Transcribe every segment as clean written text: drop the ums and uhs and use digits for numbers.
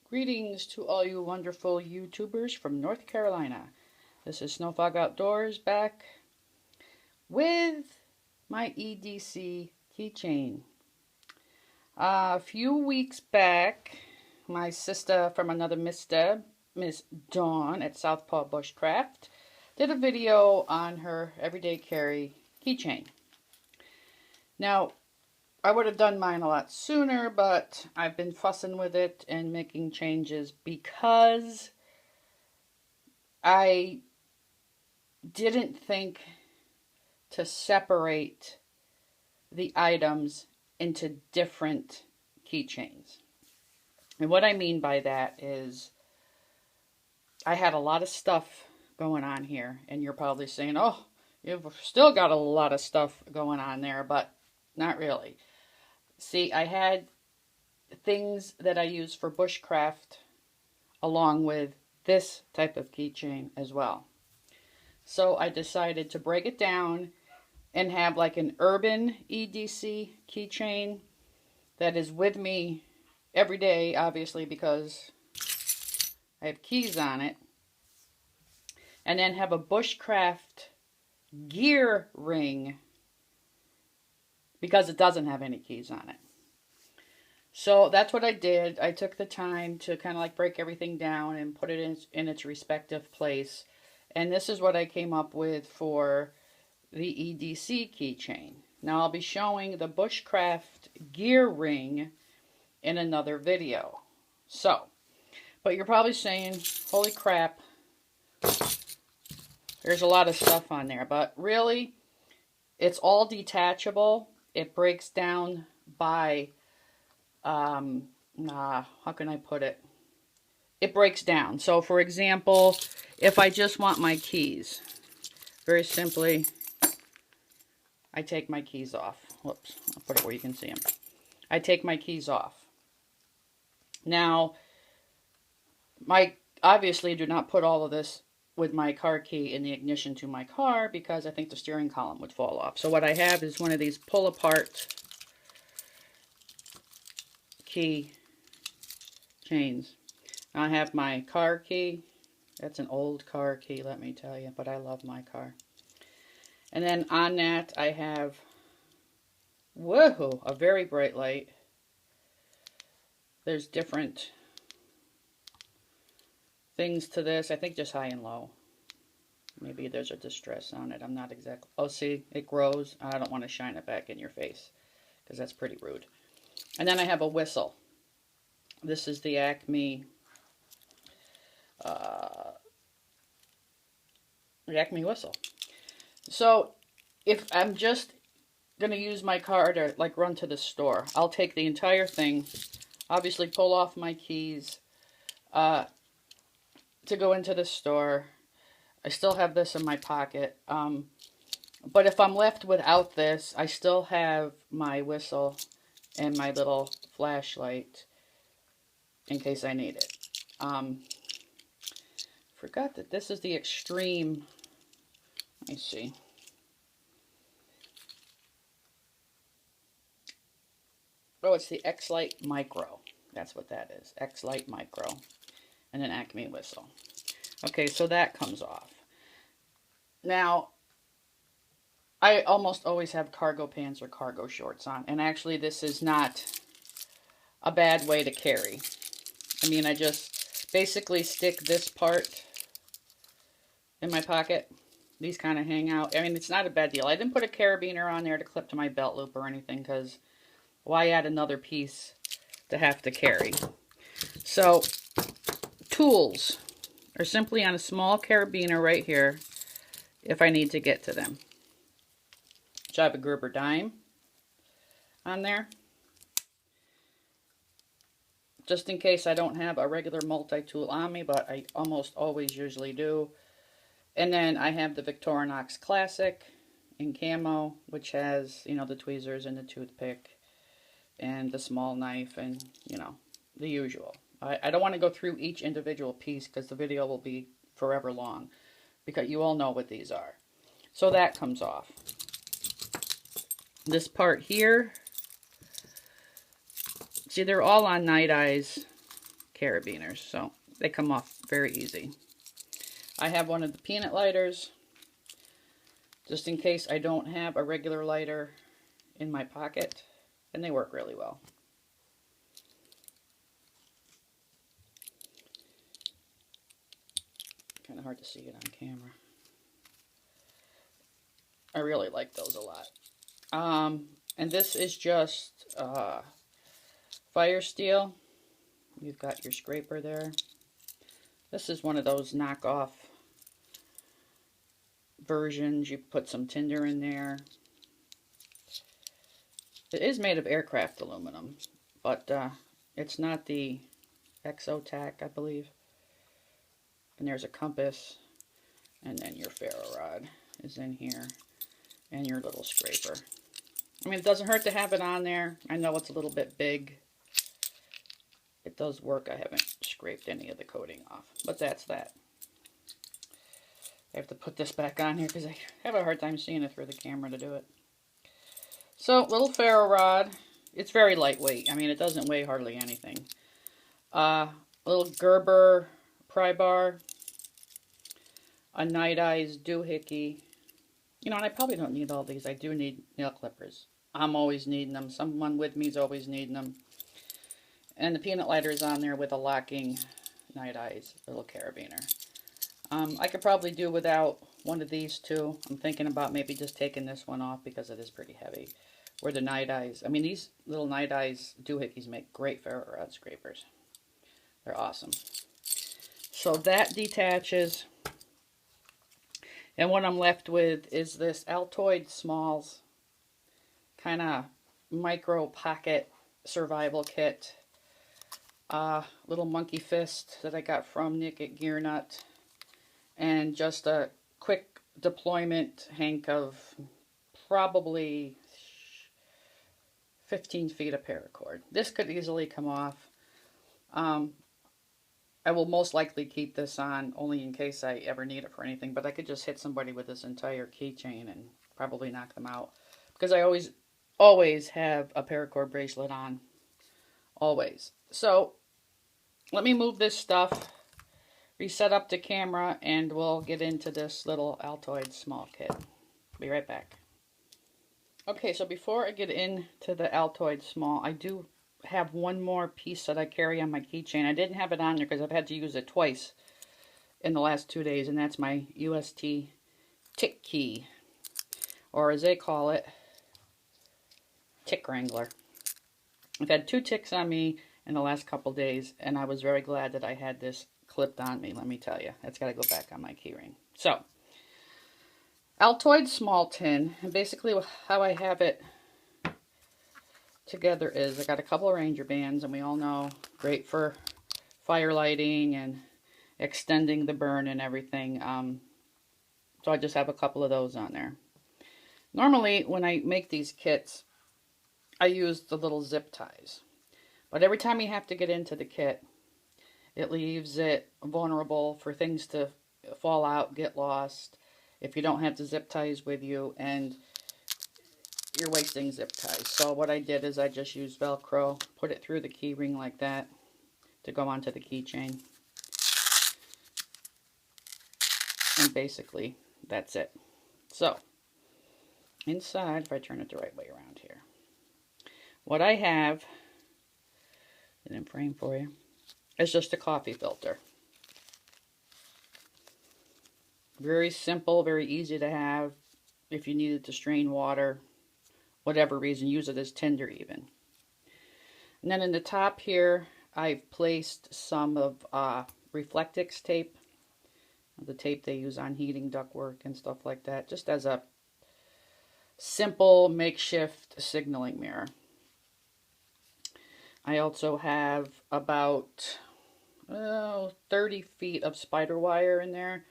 Greetings to all you wonderful YouTubers from North Carolina. This is Snowfog Outdoors back with my EDC keychain. A few weeks back, my sister from another mister, Miss Dawn at Southpaw Bushcraft, did a video on her everyday carry keychain. Now, I would have done mine a lot sooner, but I've been fussing with it and making changes because I didn't think to separate the items into different keychains. And what I mean by that is I had a lot of stuff going on here, and you're probably saying, oh, you've still got a lot of stuff going on there, but not really. See, I had things that I use for bushcraft along with this type of keychain as well. So I decided to break it down and have like an urban EDC keychain that is with me every day, obviously, because I have keys on it. And then have a bushcraft gear ring because it doesn't have any keys on it. So that's what I did. I took the time to kind of like break everything down and put it in its respective place. And this is what I came up with for the EDC keychain. Now I'll be showing the bushcraft gear ring in another video. So, but you're probably saying, holy crap, there's a lot of stuff on there. But really, it's all detachable. It breaks down by, how can I put it? It breaks down. So, for example, if I just want my keys, very simply, I take my keys off. Whoops, I'll put it where you can see them. I take my keys off. Now, I obviously do not put all of this with my car key in the ignition to my car because I think the steering column would fall off. So what I have is one of these pull-apart key chains. I have my car key. That's an old car key, let me tell you, but I love my car. And then on that I have, woohoo, a very bright light. There's different things to this. I think just high and low. Maybe there's a distress on it. I'm not exactly. Oh, see, it grows. I don't want to shine it back in your face because that's pretty rude. And then I have a whistle. This is the Acme whistle. So if I'm just going to use my car to like run to the store, I'll take the entire thing, obviously pull off my keys to go into the store. I still have this in my pocket. But if I'm left without this, I still have my whistle and my little flashlight in case I need it. Forgot that this is the extreme. Let me see. Oh, it's the X-Lite Micro. That's what that is. X-Lite Micro. And an Acme whistle. Okay, so that comes off. Now, I almost always have cargo pants or cargo shorts on. And actually, this is not a bad way to carry. I mean, I just basically stick this part in my pocket. These kind of hang out. I mean, it's not a bad deal. I didn't put a carabiner on there to clip to my belt loop or anything because why add another piece to have to carry? So, tools are simply on a small carabiner right here if I need to get to them. So I have a Gerber dime on there, just in case I don't have a regular multi-tool on me, but I almost always usually do. And then I have the Victorinox Classic in camo, which has, you know, the tweezers and the toothpick and the small knife and, you know, the usual. I don't want to go through each individual piece because the video will be forever long, because you all know what these are. So that comes off. This part here, see, they're all on Night Eyes carabiners, so they come off very easy. I have one of the peanut lighters, just in case I don't have a regular lighter in my pocket, and they work really well. Kind of hard to see it on camera. I really like those a lot. And this is just fire steel. You've got your scraper there. This is one of those knockoff versions. You put some tinder in there. It is made of aircraft aluminum, but it's not the Exotac, I believe. And there's a compass, and then your ferro rod is in here, and your little scraper. I mean, it doesn't hurt to have it on there. I know it's a little bit big. It does work. I haven't scraped any of the coating off, but that's that. I have to put this back on here because I have a hard time seeing it through the camera to do it. So, little ferro rod. It's very lightweight. I mean, it doesn't weigh hardly anything. Little Gerber pry bar. A Night Eyes doohickey. You know, and I probably don't need all these. I do need nail clippers. I'm always needing them. Someone with me is always needing them. And the peanut lighter is on there with a locking Night Eyes little carabiner. I could probably do without one of these two. I'm thinking about maybe just taking this one off because it is pretty heavy. Or the Night Eyes. I mean, these little Night Eyes doohickeys make great ferro rod scrapers. They're awesome. So that detaches. And what I'm left with is this Altoid Smalls kind of micro pocket survival kit. Little monkey fist that I got from Nick at Gear Nut. And just a quick deployment hank of probably 15 feet of paracord. This could easily come off. I will most likely keep this on only in case I ever need it for anything, but I could just hit somebody with this entire keychain and probably knock them out. Because I always have a paracord bracelet on. Always. So, let me move this stuff, reset up the camera, and we'll get into this little Altoid small kit. Be right back. Okay, so before I get into the Altoid small, I do have one more piece that I carry on my keychain. I didn't have it on there because I've had to use it twice in the last 2 days, and that's my UST tick key, or as they call it, tick wrangler. I've had 2 ticks on me in the last couple days, and I was very glad that I had this clipped on me, let me tell you. That's got to go back on my keyring. So, Altoid small tin, and basically how I have it together is I got a couple of Ranger bands, and we all know great for fire lighting and extending the burn and everything. So I just have a couple of those on there. Normally when I make these kits I use the little zip ties, but every time you have to get into the kit it leaves it vulnerable for things to fall out, get lost if you don't have the zip ties with you, and you're wasting zip ties. So what I did is I just used Velcro, put it through the key ring like that to go onto the keychain. And basically, that's it. So, inside, if I turn it the right way around here, what I have, in frame for you, is just a coffee filter. Very simple, very easy to have. If you needed to strain water, whatever reason, use it as tinder even. And then in the top here, I've placed some of Reflectix tape, the tape they use on heating ductwork and stuff like that, just as a simple makeshift signaling mirror. I also have about 30 feet of spider wire in there.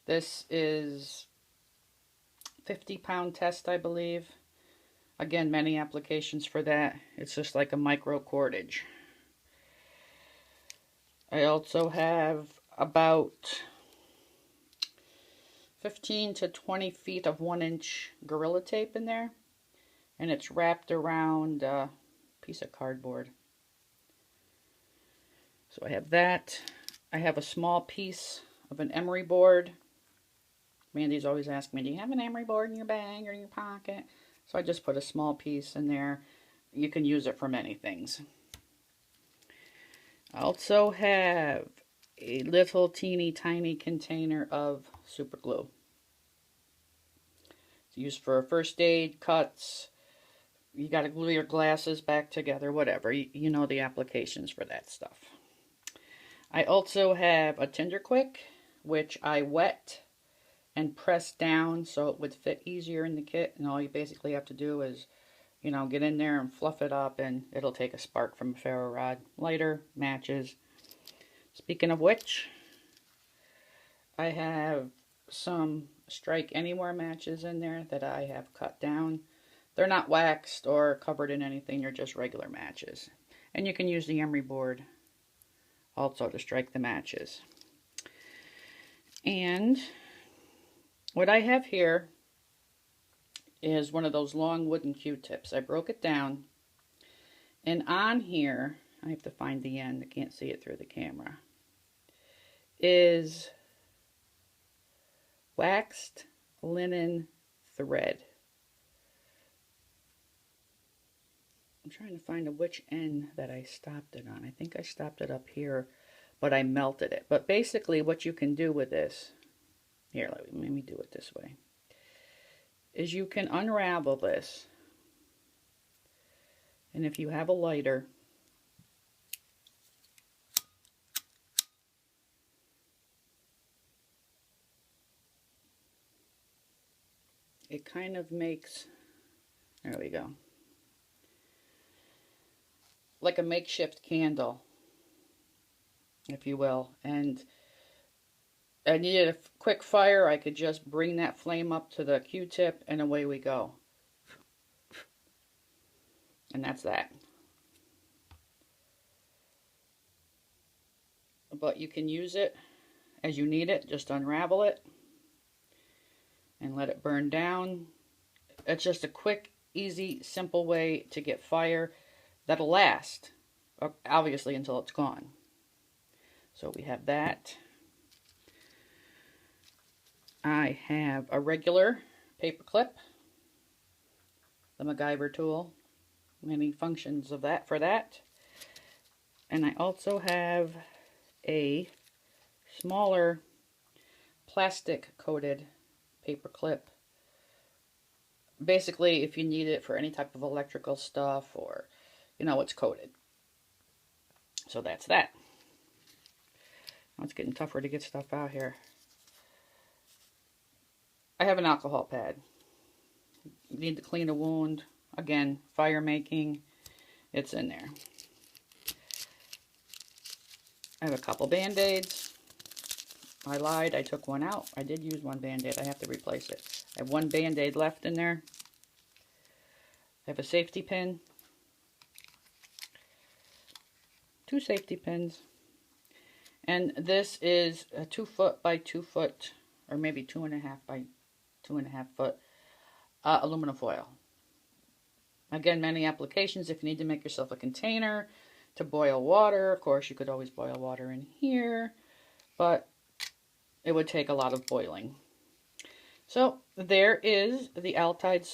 This is 50-pound test, I believe. Again, many applications for that. It's just like a micro cordage. I also have about 15 to 20 feet of 1-inch Gorilla Tape in there, and it's wrapped around a piece of cardboard. So I have that. I have a small piece of an emery board. Mandy's always asking me, do you have an emery board in your bag or in your pocket? So I just put a small piece in there. You can use it for many things. I also have a little teeny tiny container of super glue. It's used for first aid, cuts. You got to glue your glasses back together, whatever. You know the applications for that stuff. I also have a Tinder Quick, which I wet and press down so it would fit easier in the kit. And all you basically have to do is, you know, get in there and fluff it up, and it'll take a spark from a ferro rod. Lighter, matches. Speaking of which, I have some Strike Anywhere matches in there that I have cut down. They're not waxed or covered in anything, they're just regular matches. And you can use the emery board also to strike the matches. And what I have here is one of those long wooden Q-tips. I broke it down, and on here, I have to find the end, I can't see it through the camera, is waxed linen thread. I'm trying to find which end that I stopped it on. I think I stopped it up here, but I melted it. But basically what you can do with this, here, let me do it this way, is you can unravel this, and if you have a lighter, it kind of makes, there we go, like a makeshift candle, if you will. And I needed a quick fire, I could just bring that flame up to the Q-tip and away we go. And that's that. But you can use it as you need it, just unravel it and let it burn down. It's just a quick, easy, simple way to get fire that'll last, obviously, until it's gone. So we have that. I have a regular paper clip, the MacGyver tool, many functions of that for that. And I also have a smaller plastic coated paper clip. Basically, if you need it for any type of electrical stuff, or, you know, it's coated. So that's that. Now it's getting tougher to get stuff out here. I have an alcohol pad. You need to clean a wound. Again, fire making. It's in there. I have a couple Band-Aids. I lied. I took one out. I did use one Band-Aid. I have to replace it. I have one Band-Aid left in there. I have a safety pin. 2 safety pins. And this is a 2 foot by 2 foot, or maybe 2.5 by 2.5 foot aluminum foil. Again, many applications. If you need to make yourself a container to boil water, of course you could always boil water in here, but it would take a lot of boiling. So there is the Altoids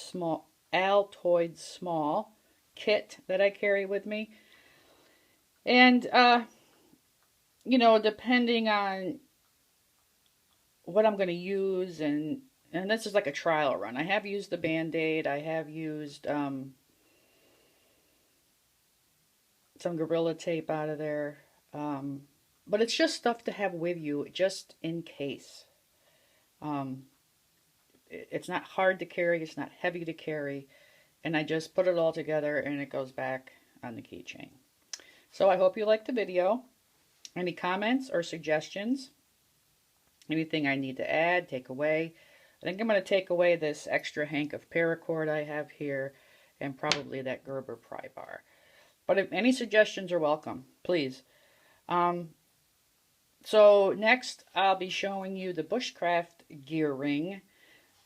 small kit that I carry with me. And you know, depending on what I'm going to use, and this is like a trial run. I have used the Band-Aid. I have used some Gorilla Tape out of there. But it's just stuff to have with you, just in case. It's not hard to carry. It's not heavy to carry. And I just put it all together, and it goes back on the keychain. So I hope you liked the video. Any comments or suggestions? Anything I need to add, take away? I think I'm going to take away this extra hank of paracord I have here, and probably that Gerber pry bar. But if any suggestions are welcome, please. So next I'll be showing you the bushcraft gear ring.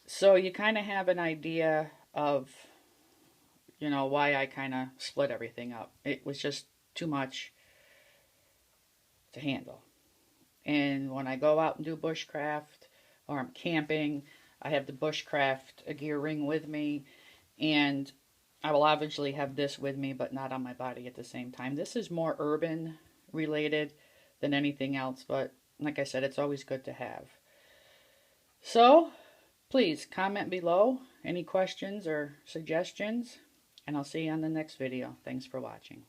So you kind of have an idea of, you know, why I kind of split everything up. It was just too much to handle. And when I go out and do bushcraft or I'm camping, I have the bushcraft gear ring with me, and I will obviously have this with me, but not on my body at the same time. This is more urban related than anything else, but like I said, it's always good to have. So please comment below any questions or suggestions, and I'll see you on the next video. Thanks for watching.